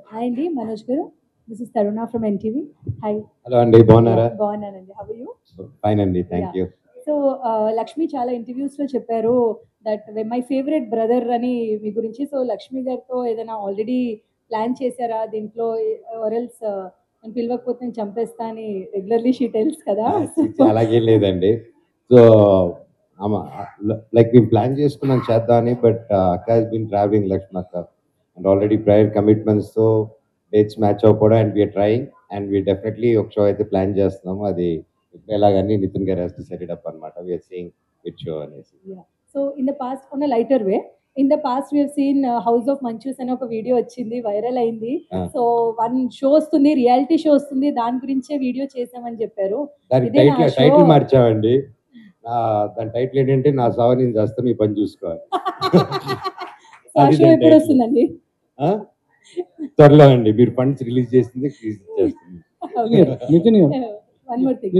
Hi అండి, Manoj garu. This is Taruna from NTV. Hi. Hello అండి, బాగున్నారా? బాగున్నానండి. How are you? ఫైన్ అండి, థ్యాంక్ యూ. సో లక్ష్మి చాలా ఇంటర్వ్యూస్లో చెప్పారు దట్ మై ఫేవరెట్ బ్రదర్ అని మీ గురించి. సో లక్ష్మి గారితో ఏదైనా ఆల్రెడీ ప్లాన్ చేశారా దీంట్లో? ఆర్ఎల్స్ నేను పిలవకపోతే నేను చంపేస్తా అని రెగ్యులర్లీ షీ టెల్స్ కదా. అలాగే లేదండి. సో లైక్ మేము ప్లాన్ చేసుకున్నాం చేద్దామని, బట్ అక్క హాస్ బీన్ ట్రావెలింగ్, లక్ష్మణ్ అక్క, అండ్ ఆల్రెడీ ప్రైర్ కమిట్మెంట్స్తో డేట్స్ మ్యాచ్ అవ్వకూడదు. And we're trying and we definitely ఒక షో అయితే ప్లాన్ చేస్తున్నాము. అది ఎలాగని Nithin garu has to set it up అనమాట. వీఆర్ సీయింగ్ విచ్ షో అనేసి. So in the past on a lighter way, in the past we have seen House of Manchus అని ఒక video వచ్చింది, వైరల్ అయింది. సో వన్ షో వస్తుంది, రియాలిటీ షో వస్తుంది, దాని గురించే వీడియో చేసామని చెప్పారు. దాని టైటిల్ మార్చామండి. దాని టైటిల్ ఏంటంటే నా సావు నేను చేస్తాను, ఈ పని చూసుకోవాలి. ఎప్పుడు వస్తుందండి? త్వరలో అండి, మీరు ఫండ్స్ రిలీజ్ చేసింది చేస్తుంది. One more thing,